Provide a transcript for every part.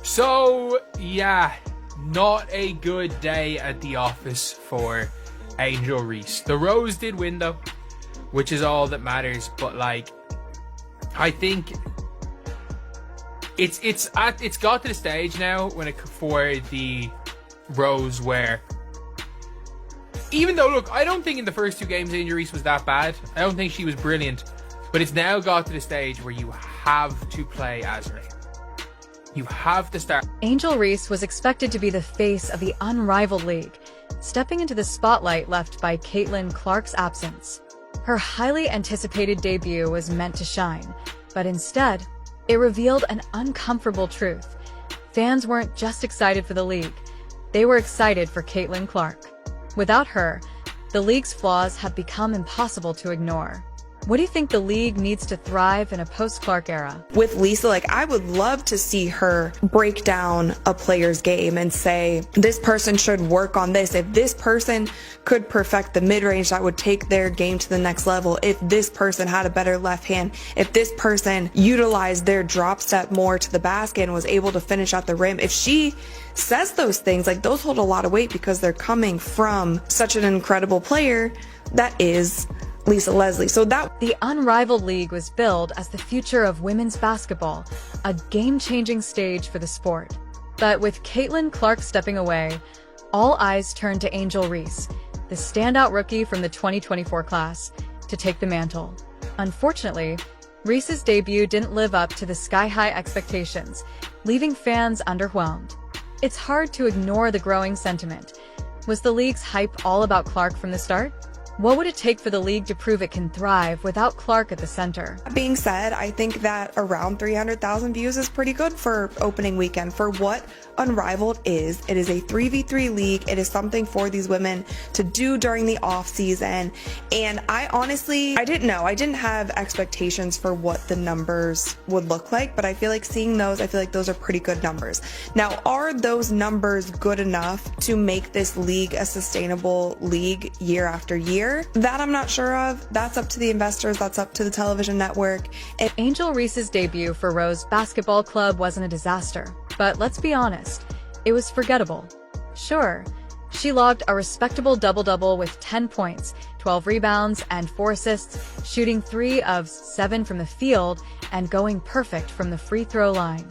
So, yeah, not a good day at the office for Angel Reese. The Rose did win though, which is all that matters. But like, I think it's got to the stage now for the Rose where, even though, look, I don't think in the first two games Angel Reese was that bad. I don't think she was brilliant, but it's now got to the stage where you have to play as her. You have to start. Angel Reese was expected to be the face of the unrivaled league, stepping into the spotlight left by Caitlin Clark's absence. Her highly anticipated debut was meant to shine, but instead, it revealed an uncomfortable truth. Fans weren't just excited for the league, they were excited for Caitlin Clark. Without her, the league's flaws have become impossible to ignore. What do you think the league needs to thrive in a post-Clark era? With Lisa, I would love to see her break down a player's game and say, this person should work on this. If this person could perfect the mid-range, that would take their game to the next level. If this person had a better left hand, if this person utilized their drop step more to the basket and was able to finish at the rim, if she says those things, those hold a lot of weight because they're coming from such an incredible player that is Lisa Leslie. So that the unrivaled league was billed as the future of women's basketball, a game-changing stage for the sport. But with Caitlin Clark stepping away, all eyes turned to Angel Reese, the standout rookie from the 2024 class, to take the mantle. Unfortunately, Reese's debut didn't live up to the sky-high expectations, leaving fans underwhelmed. It's hard to ignore the growing sentiment. Was the league's hype all about Clark from the start? What would it take for the league to prove it can thrive without Clark at the center? That being said, I think that around 300,000 views is pretty good for opening weekend. For what Unrivaled is, it is a 3v3 league. It is something for these women to do during the off season. And I didn't know. I didn't have expectations for what the numbers would look like, but I feel like seeing those, those are pretty good numbers. Now, are those numbers good enough to make this league a sustainable league year after year? That I'm not sure of. That's up to the investors. That's up to the television network. And Angel Reese's debut for Rose Basketball Club wasn't a disaster, but let's be honest, it was forgettable. Sure, she logged a respectable double-double with 10 points, 12 rebounds, and 4 assists, shooting 3 of 7 from the field and going perfect from the free throw line.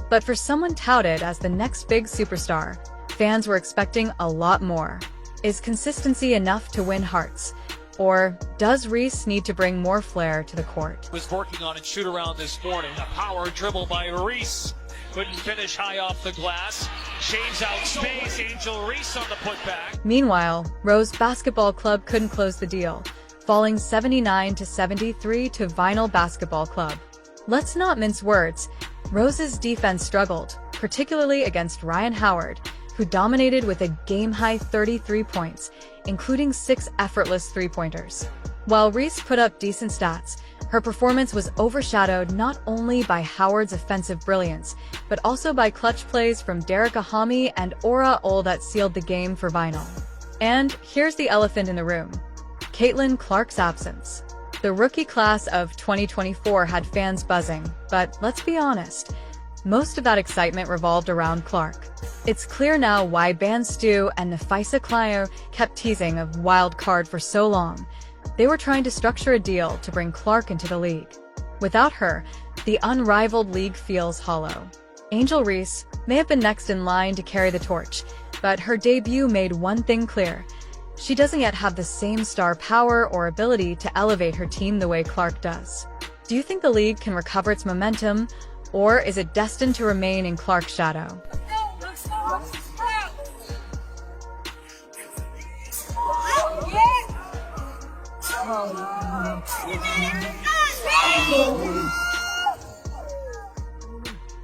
But for someone touted as the next big superstar, fans were expecting a lot more. Is consistency enough to win hearts? Or does Reese need to bring more flair to the court? Was working on it shoot around this morning. A power dribble by Reese. Couldn't finish high off the glass. Shaves out space. Angel Reese on the putback. Meanwhile, Rose Basketball Club couldn't close the deal, falling 79-73 to Vinyl Basketball Club. Let's not mince words. Rose's defense struggled, particularly against Ryan Howard, who dominated with a game-high 33 points, including 6 effortless three-pointers. While Reese put up decent stats, her performance was overshadowed not only by Howard's offensive brilliance, but also by clutch plays from Derek Ahami and Aura Ol that sealed the game for Vinyl. And here's the elephant in the room: Caitlin Clark's absence. The rookie class of 2024 had fans buzzing, but let's be honest, most of that excitement revolved around Clark. It's clear now why Ban Stu and Nafisa Clio kept teasing a wild card for so long. They were trying to structure a deal to bring Clark into the league. Without her, the unrivaled league feels hollow. Angel Reese may have been next in line to carry the torch, but her debut made one thing clear: she doesn't yet have the same star power or ability to elevate her team the way Clark does. Do you think the league can recover its momentum, or is it destined to remain in Clark's shadow?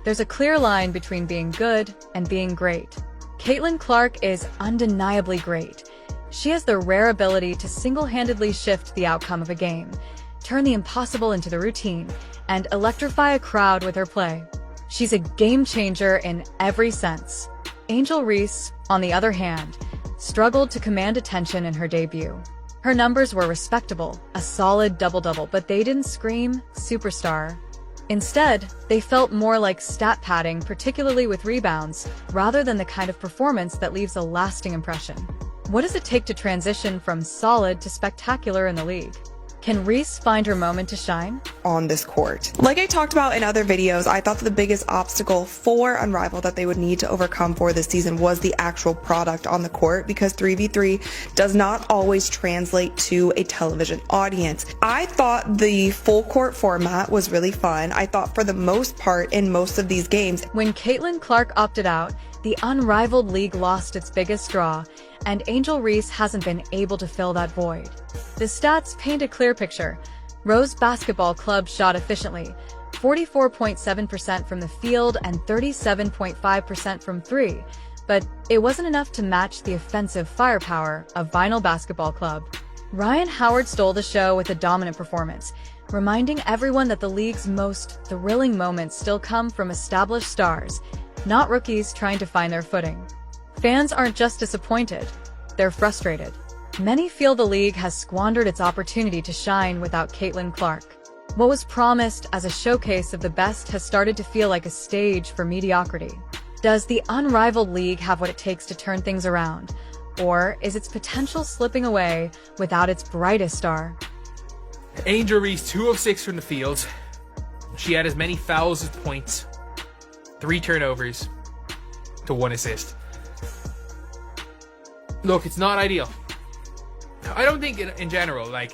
There's a clear line between being good and being great. Caitlin Clark is undeniably great. She has the rare ability to single-handedly shift the outcome of a game, turn the impossible into the routine, and electrify a crowd with her play. She's a game-changer in every sense. Angel Reese, on the other hand, struggled to command attention in her debut. Her numbers were respectable, a solid double-double, but they didn't scream superstar. Instead, they felt more like stat padding, particularly with rebounds, rather than the kind of performance that leaves a lasting impression. What does it take to transition from solid to spectacular in the league? Can Reese find her moment to shine? On this court. Like I talked about in other videos, I thought that the biggest obstacle for Unrivaled that they would need to overcome for this season was the actual product on the court, because 3v3 does not always translate to a television audience. I thought the full court format was really fun. I thought for the most part in most of these games. When Caitlin Clark opted out, the Unrivaled League lost its biggest draw, and Angel Reese hasn't been able to fill that void. The stats paint a clear picture. Rose Basketball Club shot efficiently, 44.7% from the field and 37.5% from three, but it wasn't enough to match the offensive firepower of Vinyl Basketball Club. Ryan Howard stole the show with a dominant performance, reminding everyone that the league's most thrilling moments still come from established stars, not rookies trying to find their footing. Fans aren't just disappointed, they're frustrated. Many feel the league has squandered its opportunity to shine without Caitlin Clark. What was promised as a showcase of the best has started to feel like a stage for mediocrity. Does the Unrivaled League have what it takes to turn things around? Or is its potential slipping away without its brightest star? Angel Reese, 2 of 6 from the field. She had as many fouls as points. 3 turnovers to 1 assist. Look, it's not ideal. I don't think in general, I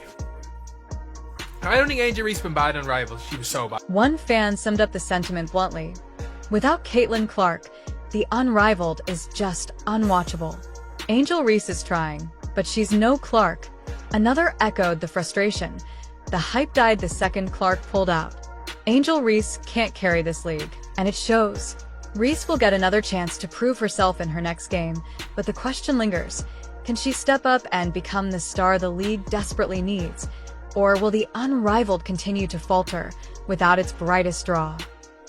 don't think Angel Reese been bad on Rivals. She was so bad. One fan summed up the sentiment bluntly. Without Caitlin Clark, the Unrivaled is just unwatchable. Angel Reese is trying, but she's no Clark. Another echoed the frustration. The hype died the second Clark pulled out. Angel Reese can't carry this league, and it shows. Reese will get another chance to prove herself in her next game, but the question lingers. Can she step up and become the star the league desperately needs? Or will the Unrivaled continue to falter without its brightest draw?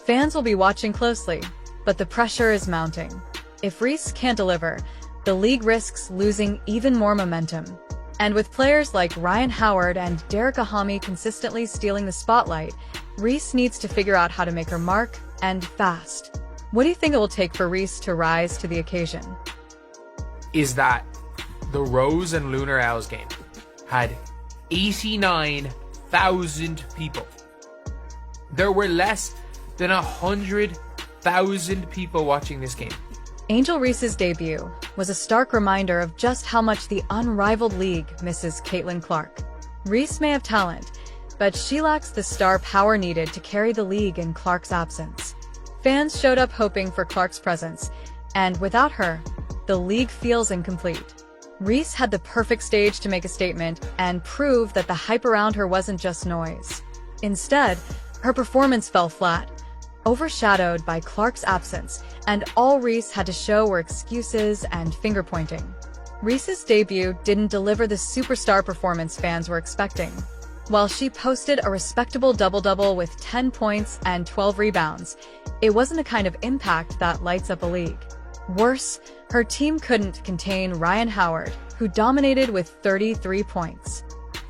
Fans will be watching closely, but the pressure is mounting. If Reese can't deliver, the league risks losing even more momentum. And with players like Ryan Howard and Derek Ahami consistently stealing the spotlight, Reese needs to figure out how to make her mark, and fast. What do you think it will take for Reese to rise to the occasion? Is that the Rose and Lunar Owls game had 89,000 people. There were less than 100,000 people watching this game. Angel Reese's debut was a stark reminder of just how much the Unrivaled League misses Caitlin Clark. Reese may have talent, but she lacks the star power needed to carry the league in Clark's absence. Fans showed up hoping for Clark's presence, and without her, the league feels incomplete. Reese had the perfect stage to make a statement and prove that the hype around her wasn't just noise. Instead, her performance fell flat, overshadowed by Clark's absence, and all Reese had to show were excuses and finger-pointing. Reese's debut didn't deliver the superstar performance fans were expecting. While she posted a respectable double-double with 10 points and 12 rebounds, it wasn't the kind of impact that lights up a league. Worse, her team couldn't contain Ryan Howard, who dominated with 33 points.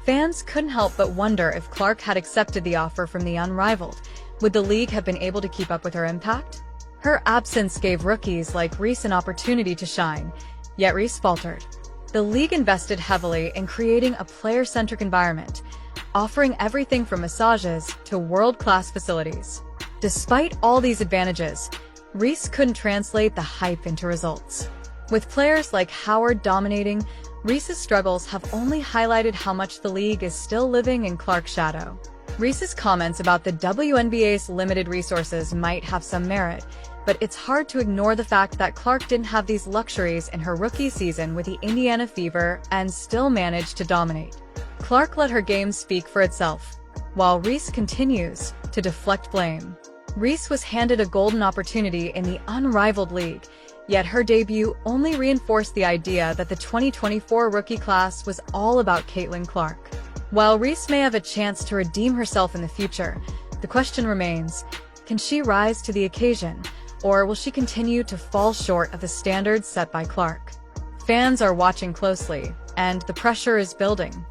Fans couldn't help but wonder if Clark had accepted the offer from the Unrivaled. Would the league have been able to keep up with her impact? Her absence gave rookies like Reese an opportunity to shine, yet Reese faltered. The league invested heavily in creating a player-centric environment, offering everything from massages to world-class facilities. Despite all these advantages, Reese couldn't translate the hype into results. With players like Howard dominating, Reese's struggles have only highlighted how much the league is still living in Clark's shadow. Reese's comments about the WNBA's limited resources might have some merit, but it's hard to ignore the fact that Clark didn't have these luxuries in her rookie season with the Indiana Fever and still managed to dominate. Clark let her game speak for itself, while Reese continues to deflect blame. Reese was handed a golden opportunity in the Unrivaled League, yet her debut only reinforced the idea that the 2024 rookie class was all about Caitlin Clark. While Reese may have a chance to redeem herself in the future, the question remains, can she rise to the occasion, or will she continue to fall short of the standards set by Clark? Fans are watching closely, and the pressure is building.